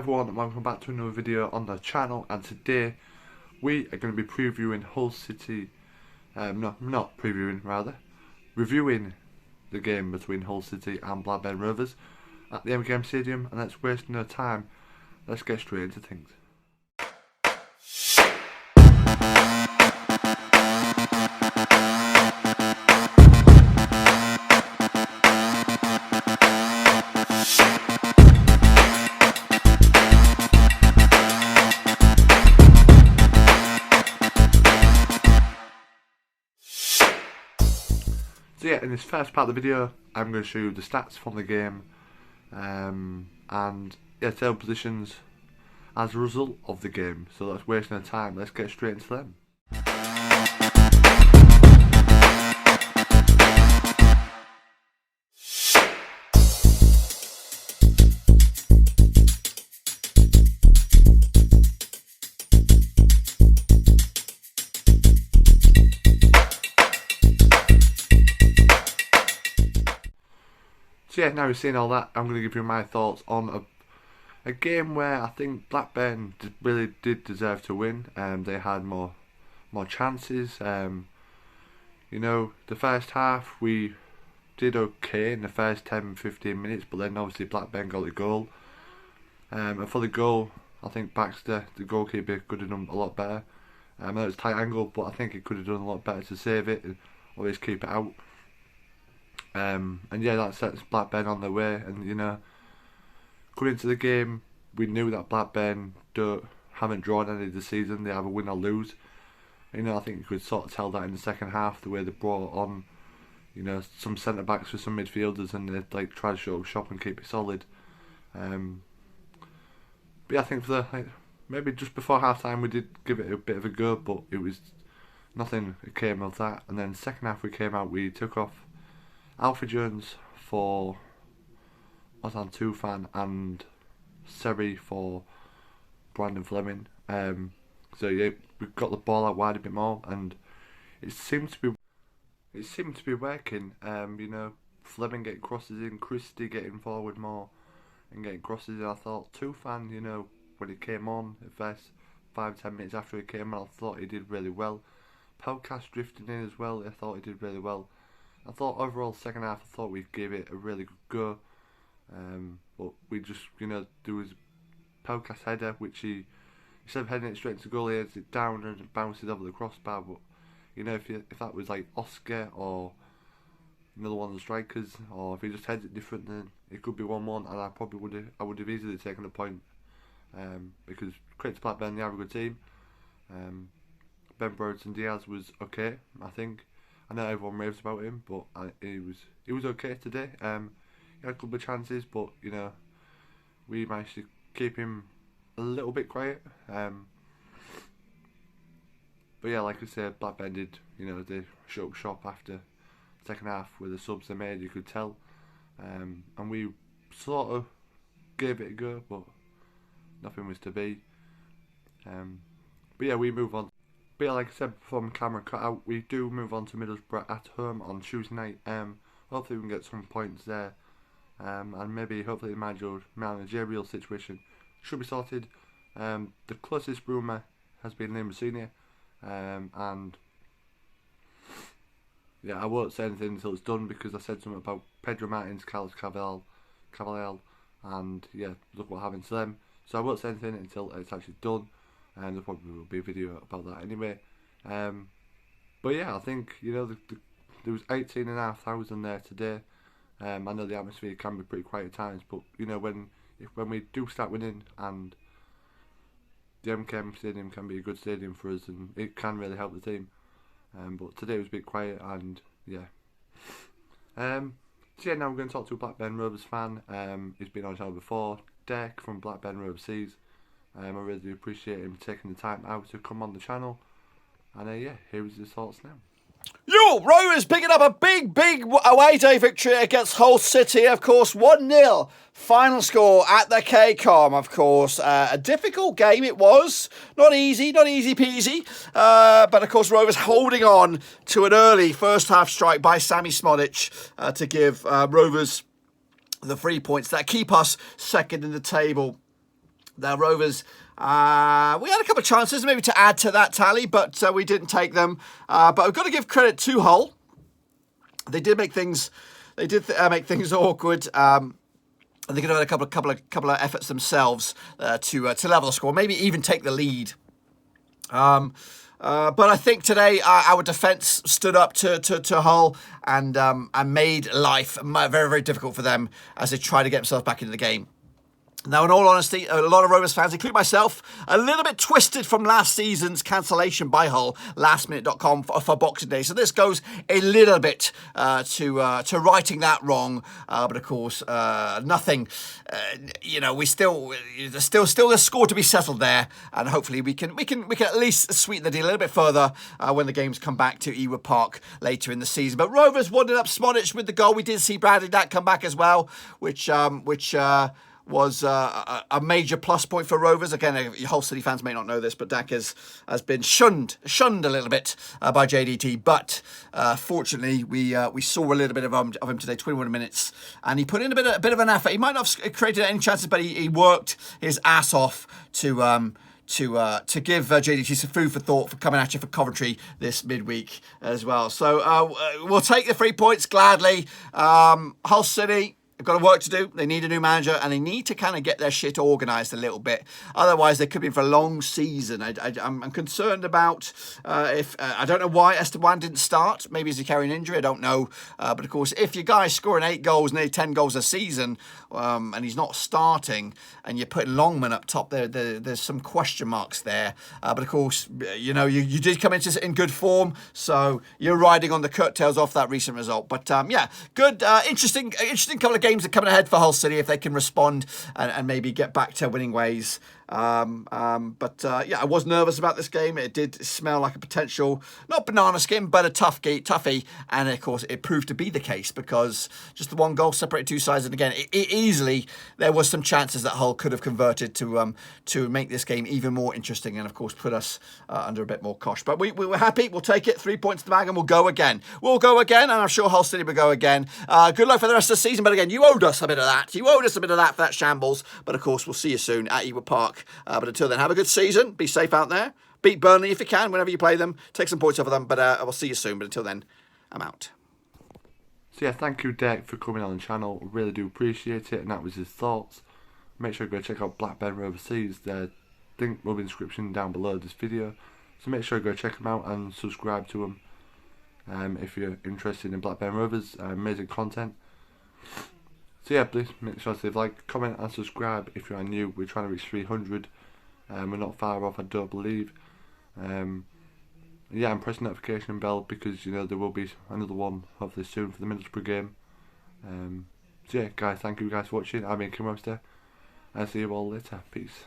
everyone and welcome back to another video on the channel, and today we are going to be previewing Hull City, reviewing the game between Hull City and Blackburn Rovers at the MKM Stadium, and let's waste no time, let's get straight into things. So yeah, in this first part of the video, I'm going to show you the stats from the game, and table positions as a result of the game. So let's waste no time, let's get straight into them. So yeah, now we've seen all that, I'm going to give you my thoughts on a game where I think Blackburn really did deserve to win. They had more chances. You know, the first half we did okay in the first 10-15 minutes, but then obviously Blackburn got the goal. And for the goal, I think Baxter, the goalkeeper, could have done a lot better. I know it's tight angle, but I think he could have done a lot better to save it and always keep it out. And yeah, that sets Blackburn on their way. And you know, coming into the game, we knew that Blackburn haven't drawn any of the season. They either win or lose. You know, I think you could sort of tell that in the second half, the way they brought on, you know, some centre backs for some midfielders, and they like try to show up shop and keep it solid. But yeah, I think for the maybe just before half time we did give it a bit of a go, but it was nothing came of that. And then second half we came out, we took off Alfie Jones for Ozan Tufan and Seri for Brandon Fleming. So yeah, we got the ball out wide a bit more, and it seemed to be working. You know, Fleming getting crosses in, Christie getting forward more and getting crosses in. I thought Tufan, you know, when he came on the first 5-10 minutes after he came on, I thought he did really well. Pelkas drifting in as well, I thought he did really well. I thought overall second half, I thought we gave it a really good go, but we just, you know, there was Pelkas header, which he instead of heading it straight into goal, he heads it down and it bounces over the crossbar. But you know, if that was like Oscar or another one of the strikers, or if he just heads it different, then it could be 1-1, and I would have easily taken a point, because credit to Blackburn, they are a good team. Ben Brodson Diaz was okay, I think. I know everyone raves about him, but he was okay today. He had a couple of chances, but you know, we managed to keep him a little bit quiet. But yeah, like I said, Blackburn did, you know, they shut up shop after the second half with the subs they made, you could tell. And we sort of gave it a go, but nothing was to be. But yeah, we move on. But yeah, like I said before my camera cut out, we do move on to Middlesbrough at home on Tuesday night. Hopefully we can get some points there, and maybe hopefully the managerial situation should be sorted. The closest rumour has been Liam Senior, and yeah, I won't say anything until it's done, because I said something about Pedro Martins, Carlos Cavaliel, and yeah, look what happened to them. So I won't say anything until it's actually done. And there probably will be a video about that anyway. But yeah, I think, you know, there was 18,500 there today. I know the atmosphere can be pretty quiet at times, but you know, when we do start winning, and the MKM Stadium can be a good stadium for us, and it can really help the team. But today was a bit quiet, and yeah. So yeah, now we're going to talk to a Blackburn Rovers fan. He's been on the channel before, Dirk from Blackburn Rovers. I really do appreciate him taking the time out to come on the channel. And yeah, here is his thoughts now. Yo, Rovers picking up a big away day victory against Hull City, of course, 1-0. Final score at the KCOM, of course. A difficult game it was. Not easy peasy. But of course, Rovers holding on to an early first half strike by Sammy Smodic to give Rovers the 3 points that keep us second in the table. The Rovers, we had a couple of chances maybe to add to that tally, but we didn't take them. But I've got to give credit to Hull. They did make things. They did make things awkward. And they could have had a couple of efforts themselves to level the score, maybe even take the lead. But I think today our defence stood up to Hull and made life very, very difficult for them as they tried to get themselves back into the game. Now, in all honesty, a lot of Rovers fans, including myself, a little bit twisted from last season's cancellation by Hull, lastminute.com for Boxing Day. So this goes a little bit to righting that wrong. But of course, nothing. We there's still a score to be settled there, and hopefully we can at least sweeten the deal a little bit further when the games come back to Ewood Park later in the season. But Rovers winded up Smodic with the goal. We did see Bradley Dack come back as well, which was a major plus point for Rovers. Again, Hull City fans may not know this, but Dak has been shunned a little bit by JDT. But fortunately, we saw a little bit of him today, 21 minutes, and he put in a bit of an effort. He might not have created any chances, but he worked his ass off to give JDT some food for thought for coming at you for Coventry this midweek as well. So we'll take the 3 points gladly. Hull City, they've got work to do. They need a new manager, and they need to kind of get their shit organised a little bit. Otherwise, they could be in for a long season. I'm concerned about if I don't know why Esteban didn't start. Maybe he's carrying an injury. I don't know. But of course, if your guy's scoring 8 goals, nearly 10 goals a season, and he's not starting, and you're putting Longman up top, there's some question marks there. But of course, you did come into in good form, so you're riding on the coattails off that recent result. But good, interesting couple of games are coming ahead for Hull City if they can respond and maybe get back to winning ways. I was nervous about this game. It did smell like a potential, not banana skin, but a toughie. And of course, it proved to be the case because just the one goal separated two sides. And again, easily there was some chances that Hull could have converted to make this game even more interesting and of course put us under a bit more cosh. But we were happy. We'll take it. 3 points to the bag and we'll go again. And I'm sure Hull City will go again. Good luck for the rest of the season. But again, you owed us a bit of that. You owed us a bit of that for that shambles. But of course, we'll see you soon at Ewood Park. But until then, have a good season. Be safe out there. Beat Burnley if you can, whenever you play them. Take some points off of them. But I will see you soon. But until then, I'm out. So thank you, Dirk, for coming on the channel. Really do appreciate it. And that was his thoughts. Make sure you go check out Blackburn Rovers. The link will be in the description down below this video. So make sure you go check them out and subscribe to them if you're interested in Blackburn Rovers. Amazing content. So please make sure to leave a like, comment and subscribe if you are new. We're trying to reach 300. We're not far off, I don't believe. And press the notification bell because there will be another one hopefully soon for the Middlesbrough game. Guys, thank you guys for watching. I've been Kim Webster and see you all later. Peace.